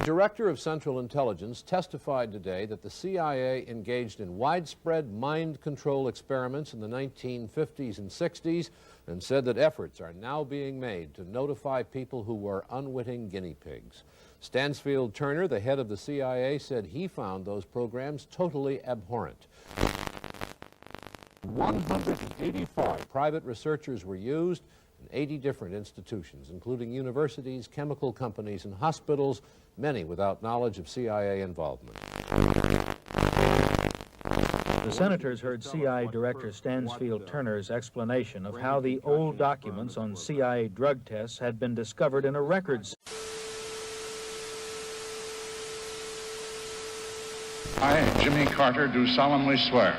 Director of Central Intelligence testified today that the CIA engaged in widespread mind control experiments in the 1950s and 60s and said that efforts are now being made to notify people who were unwitting guinea pigs. Stansfield Turner, the head of the CIA, said he found those programs totally abhorrent. 185 private researchers were used in 80 different institutions, including universities, chemical companies, and hospitals, many without knowledge of CIA involvement. The senators heard CIA Director Stansfield Turner's explanation of how the old documents on CIA drug tests had been discovered in a records. I, Jimmy Carter, do solemnly swear.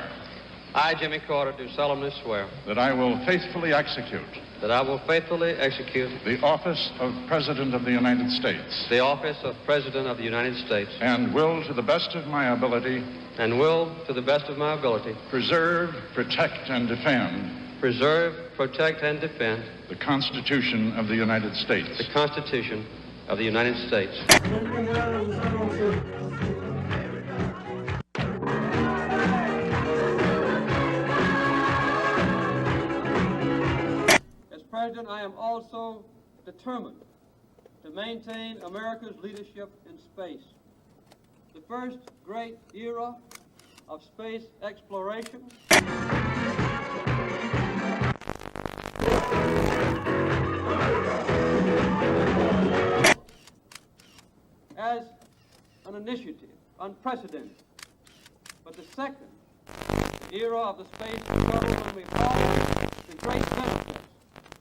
I, Jimmy Carter, do solemnly swear. That I will faithfully execute. That I will faithfully execute. The office of President of the United States. The office of President of the United States. And will, to the best of my ability. And will, to the best of my ability. Preserve, protect, and defend. Preserve, protect, and defend. The Constitution of the United States. The Constitution of the United States. President, I am also determined to maintain America's leadership in space. The first great era of space exploration as an initiative, unprecedented. But the second era of the space shuttle, when we follow the great benefits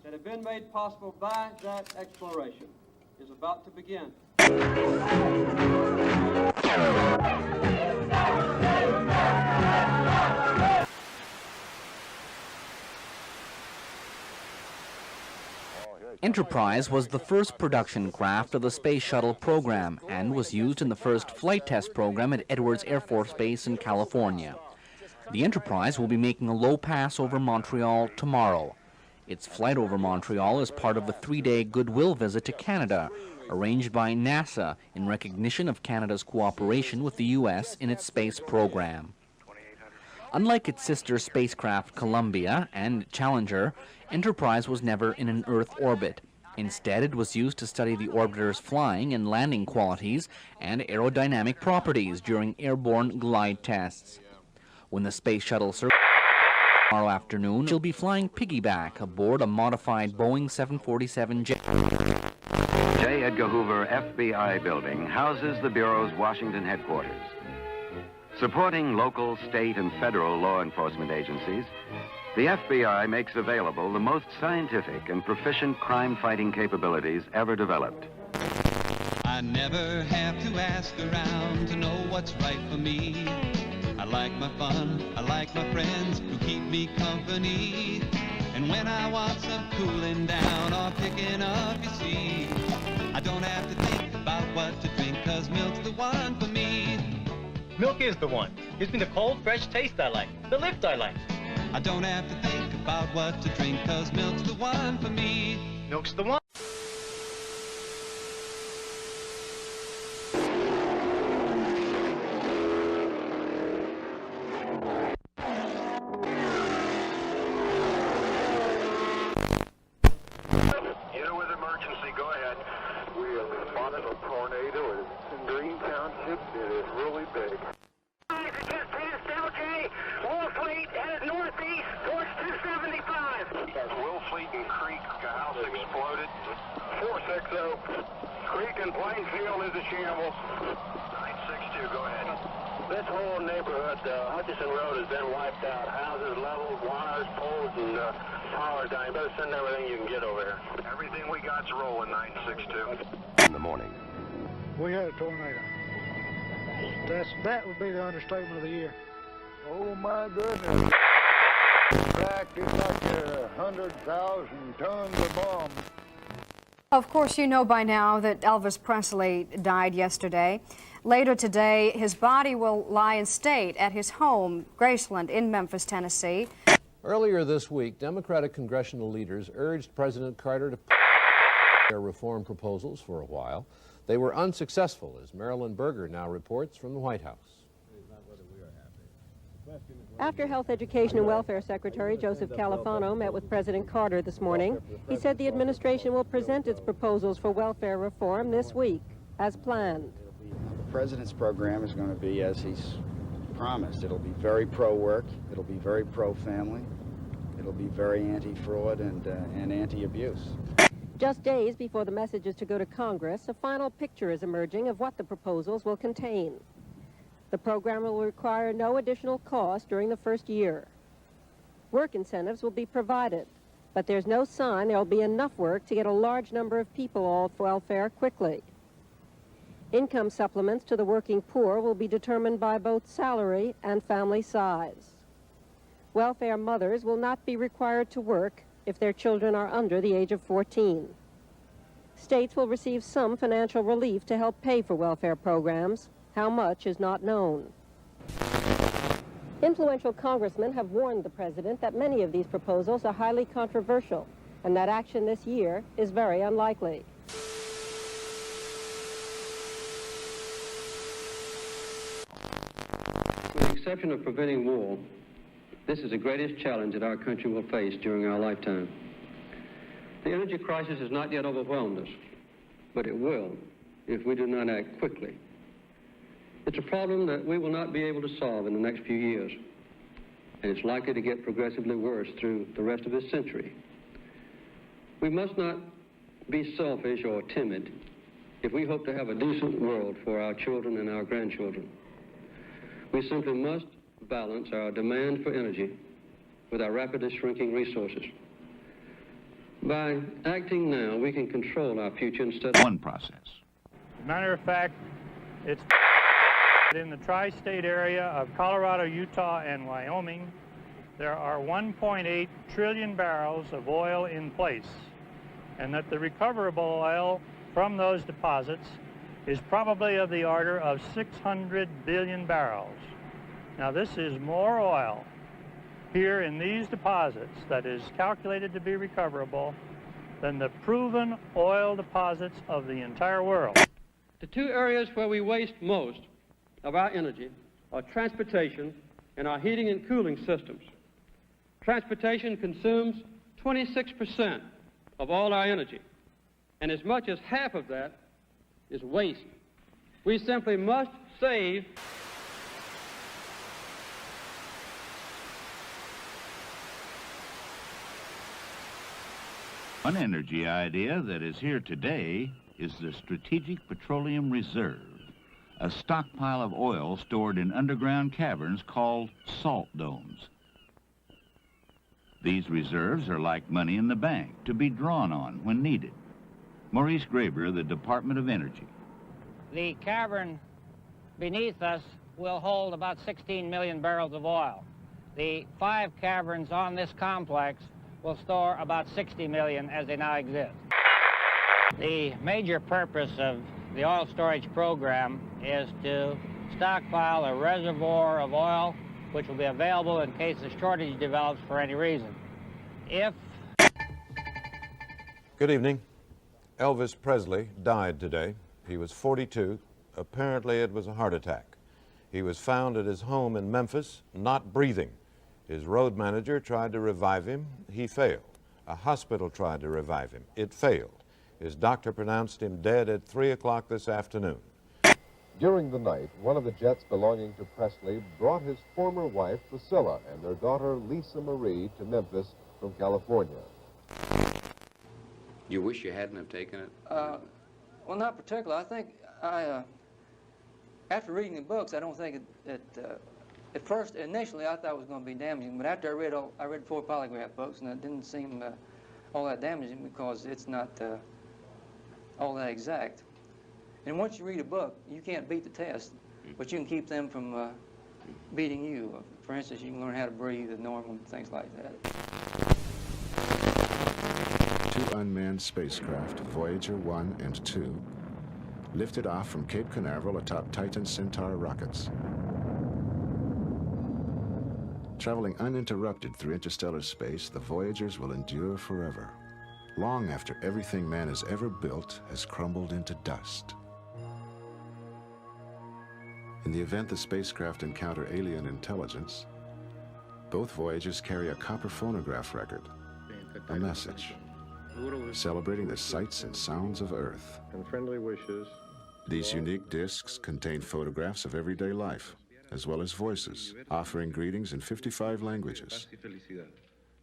that have been made possible by that exploration, is about to begin. Enterprise was the first production craft of the Space Shuttle program and was used in the first flight test program at Edwards Air Force Base in California. The Enterprise will be making a low pass over Montreal tomorrow. Its flight over Montreal is part of the 3-day goodwill visit to Canada, arranged by NASA in recognition of Canada's cooperation with the U.S. in its space program. Unlike its sister spacecraft Columbia and Challenger, Enterprise was never in an Earth orbit. Instead, it was used to study the orbiter's flying and landing qualities and aerodynamic properties during airborne glide tests. When the Space Shuttle circles tomorrow afternoon, she'll be flying piggyback aboard a modified Boeing 747 jet. J. Edgar Hoover FBI building houses the Bureau's Washington headquarters. Supporting local, state, and federal law enforcement agencies, the FBI makes available the most scientific and proficient crime-fighting capabilities ever developed. I never have to ask around to know what's right for me. I like my fun, I like my friends who keep me company. And when I want some cooling down or picking up, you see, I don't have to think about what to drink, 'cause milk's the one for me. Milk is the one. Gives me the cold, fresh taste I like, the lift I like. I don't have to think about what to drink, 'cause milk's the one for me. Milk's the one. Creek and Plainfield is a shambles. 962, go ahead. This whole neighborhood, Hutchison Road, has been wiped out. Houses leveled, wires, poles, and power down. You better send everything you can get over here. Everything we got's rolling, 962. In the morning. We had a tornado. That would be the understatement of the year. Oh my goodness. In fact, it's like 100,000 tons of bombs. Of course, you know by now that Elvis Presley died yesterday. Later today, his body will lie in state at his home, Graceland, in Memphis, Tennessee. Earlier this week, Democratic congressional leaders urged President Carter to their reform proposals for a while. They were unsuccessful, as Marilyn Berger now reports from the White House. After Health, Education, and Welfare Secretary Joseph Califano met with President Carter this morning, he said the administration will present its proposals for welfare reform this week, as planned. The President's program is going to be as he's promised. It'll be very pro-work, it'll be very pro-family, it'll be very anti-fraud and anti-abuse. Just days before the message is to go to Congress, a final picture is emerging of what the proposals will contain. The program will require no additional cost during the first year. Work incentives will be provided, but there's no sign there will be enough work to get a large number of people off welfare quickly. Income supplements to the working poor will be determined by both salary and family size. Welfare mothers will not be required to work if their children are under the age of 14. States will receive some financial relief to help pay for welfare programs. How much is not known. Influential congressmen have warned the president that many of these proposals are highly controversial and that action this year is very unlikely. With the exception of preventing war, this is the greatest challenge that our country will face during our lifetime. The energy crisis has not yet overwhelmed us, but it will if we do not act quickly. It's a problem that we will not be able to solve in the next few years, and it's likely to get progressively worse through the rest of this century. We must not be selfish or timid if we hope to have a decent world for our children and our grandchildren. We simply must balance our demand for energy with our rapidly shrinking resources. By acting now, we can control our future instead of one process. As a matter of fact, it's in the tri-state area of Colorado, Utah, and Wyoming, there are 1.8 trillion barrels of oil in place, and that the recoverable oil from those deposits is probably of the order of 600 billion barrels. Now, this is more oil here in these deposits that is calculated to be recoverable than the proven oil deposits of the entire world. The two areas where we waste most of our energy are transportation and our heating and cooling systems. Transportation consumes 26% of all our energy, and as much as half of that is waste. We simply must save. One energy idea that is here today is the Strategic Petroleum Reserve, a stockpile of oil stored in underground caverns called salt domes. These reserves are like money in the bank, to be drawn on when needed. Maurice Graber, the Department of Energy. The cavern beneath us will hold about 16 million barrels of oil. The 5 caverns on this complex will store about 60 million as they now exist. The major purpose of the oil storage program is to stockpile a reservoir of oil which will be available in case a shortage develops for any reason. Good evening. Elvis Presley died today. He was 42. Apparently it was a heart attack. He was found at his home in Memphis, not breathing. His road manager tried to revive him. He failed. A hospital tried to revive him. It failed. His doctor pronounced him dead at 3 o'clock this afternoon. During the night, one of the jets belonging to Presley brought his former wife, Priscilla, and their daughter, Lisa Marie, to Memphis from California. You wish you hadn't have taken it? Well, not particularly. I think after reading the books, I don't think at first, initially, I thought it was going to be damaging, but after I read 4 polygraph books, and it didn't seem all that damaging because it's not all that exact. And once you read a book, you can't beat the test, but you can keep them from beating you. For instance, you can learn how to breathe as normal and things like that. 2 unmanned spacecraft, Voyager 1 and 2, lifted off from Cape Canaveral atop Titan Centaur rockets. Traveling uninterrupted through interstellar space, the Voyagers will endure forever, long after everything man has ever built has crumbled into dust. In the event the spacecraft encounter alien intelligence, both voyages carry a copper phonograph record, a message, celebrating the sights and sounds of Earth. And friendly wishes. These unique discs contain photographs of everyday life, as well as voices, offering greetings in 55 languages.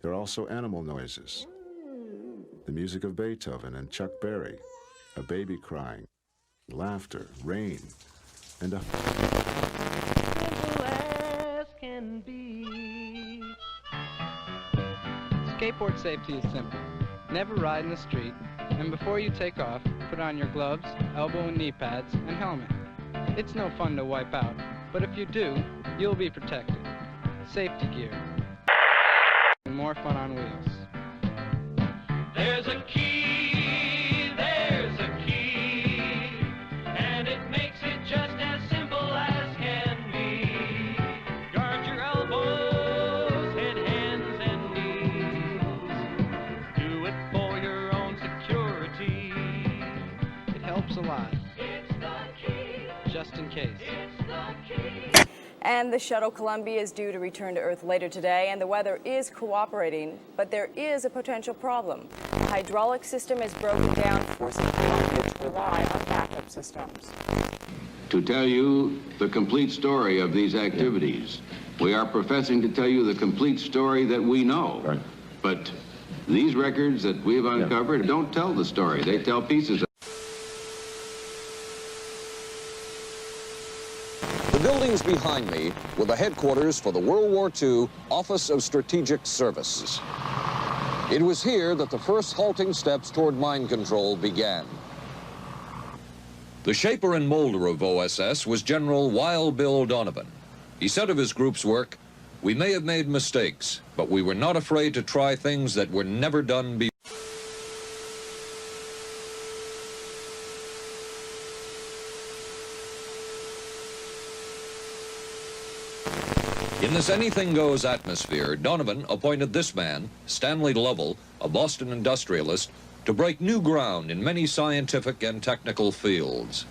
There are also animal noises, the music of Beethoven and Chuck Berry, a baby crying, laughter, rain, and a... Simple as can be. Skateboard safety is simple. Never ride in the street, and before you take off, put on your gloves, elbow and knee pads, and helmet. It's no fun to wipe out, but if you do, you'll be protected. Safety gear. And more fun on wheels. There's a key, and it makes it just as simple as can be. Guard your elbows, head, hands, and knees. Do it for your own security. It helps a lot. It's the key. Just in case. It's the key. And the shuttle Columbia is due to return to Earth later today, and the weather is cooperating, but there is a potential problem. The hydraulic system is broken down, forcing Columbia to rely on backup systems. To tell you the complete story of these activities, we are professing to tell you the complete story that we know. Right. But these records that we've uncovered don't tell the story. They tell pieces of The buildings behind me were the headquarters for the World War II Office of Strategic Services. It was here that the first halting steps toward mind control began. The shaper and molder of OSS was General Wild Bill Donovan. He said of his group's work, "We may have made mistakes, but we were not afraid to try things that were never done before." In this anything-goes atmosphere, Donovan appointed this man, Stanley Lovell, a Boston industrialist, to break new ground in many scientific and technical fields.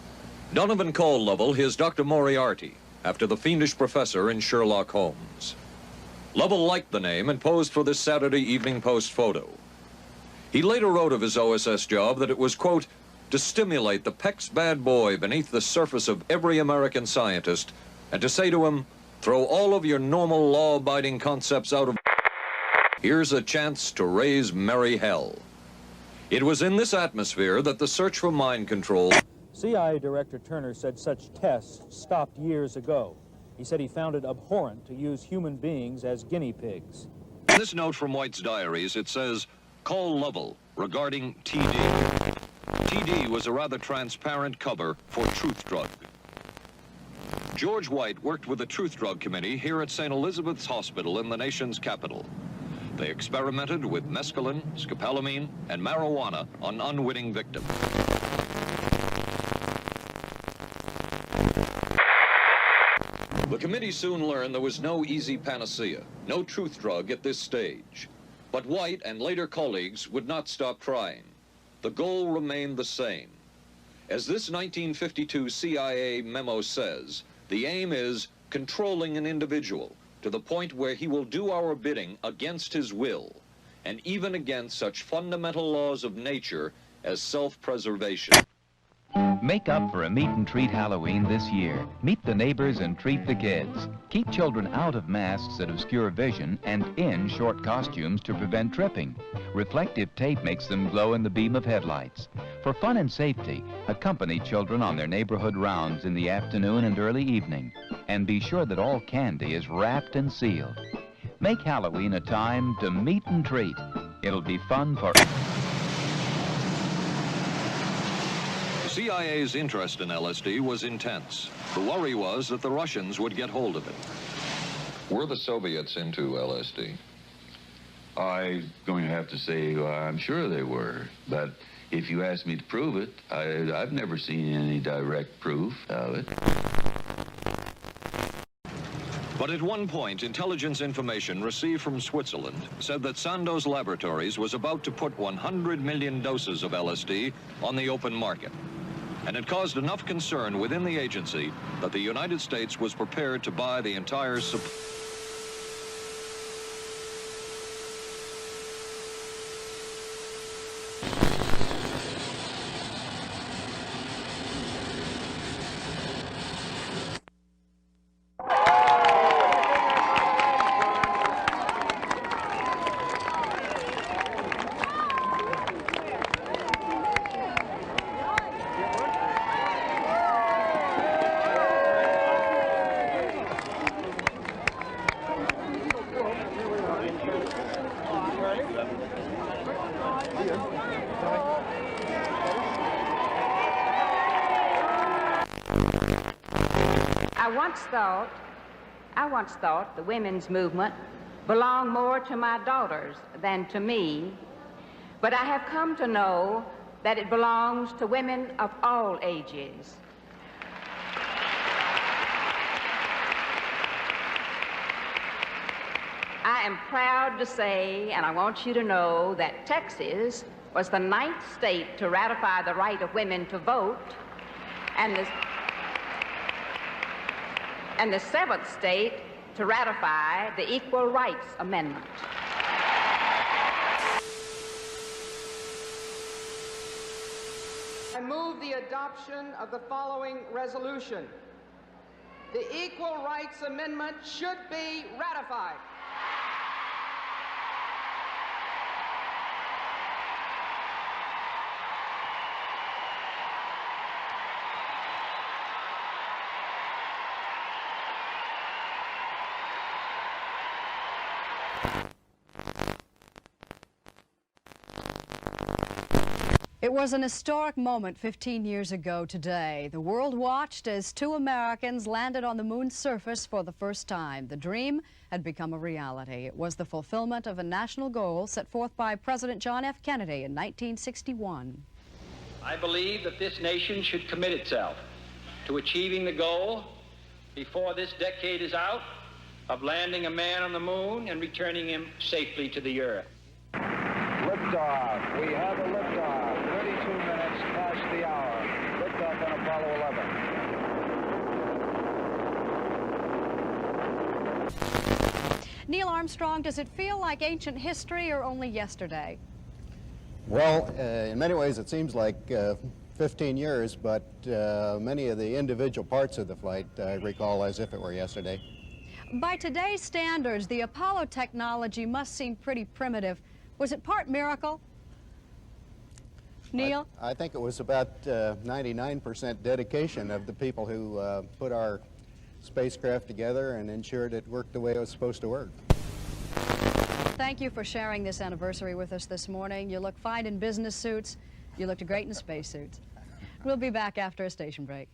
Donovan called Lovell his Dr. Moriarty, after the fiendish professor in Sherlock Holmes. Lovell liked the name and posed for this Saturday Evening Post photo. He later wrote of his OSS job that it was, quote, to stimulate the Peck's bad boy beneath the surface of every American scientist and to say to him, throw all of your normal law-abiding concepts out of... Here's a chance to raise merry hell. It was in this atmosphere that the search for mind control... CIA Director Turner said such tests stopped years ago. He said he found it abhorrent to use human beings as guinea pigs. In this note from White's diaries, it says, call Lovell regarding TD. TD was a rather transparent cover for Truth Drug. George White worked with the Truth Drug Committee here at St. Elizabeth's Hospital in the nation's capital. They experimented with mescaline, scopolamine, and marijuana on unwitting victims. The committee soon learned there was no easy panacea, no truth drug at this stage. But White and later colleagues would not stop trying. The goal remained the same. As this 1952 CIA memo says, the aim is controlling an individual to the point where he will do our bidding against his will, and even against such fundamental laws of nature as self-preservation. Make up for a meet and treat Halloween this year. Meet the neighbors and treat the kids. Keep children out of masks that obscure vision and in short costumes to prevent tripping. Reflective tape makes them glow in the beam of headlights. For fun and safety, accompany children on their neighborhood rounds in the afternoon and early evening. And be sure that all candy is wrapped and sealed. Make Halloween a time to meet and treat. It'll be fun for... The CIA's interest in LSD was intense. The worry was that the Russians would get hold of it. Were the Soviets into LSD? I'm going to have to say I'm sure they were, but if you ask me to prove it, I've never seen any direct proof of it. But at one point, intelligence information received from Switzerland said that Sandoz Laboratories was about to put 100 million doses of LSD on the open market. and it caused enough concern within the agency that the United States was prepared to buy the entire supply. I once thought the women's movement belonged more to my daughters than to me, but I have come to know that it belongs to women of all ages. I am proud to say, and I want you to know, that Texas was the 9th state to ratify the right of women to vote, and the 7th state to ratify the Equal Rights Amendment. I move the adoption of the following resolution. The Equal Rights Amendment should be ratified. It was an historic moment 15 years ago today. The world watched as 2 Americans landed on the moon's surface for the first time. The dream had become a reality. It was the fulfillment of a national goal set forth by President John F. Kennedy in 1961. I believe that this nation should commit itself to achieving the goal before this decade is out of landing a man on the moon and returning him safely to the earth. Liftoff. We have a liftoff. 32 minutes past the hour. Liftoff on Apollo 11. Neil Armstrong, does it feel like ancient history or only yesterday? Well, in many ways it seems like 15 years, but many of the individual parts of the flight I recall as if it were yesterday. By today's standards, the Apollo technology must seem pretty primitive. Was it part miracle? Neil? I think it was about 99% dedication of the people who put our spacecraft together and ensured it worked the way it was supposed to work. Thank you for sharing this anniversary with us this morning. You look fine in business suits. You looked great in space suits. We'll be back after a station break.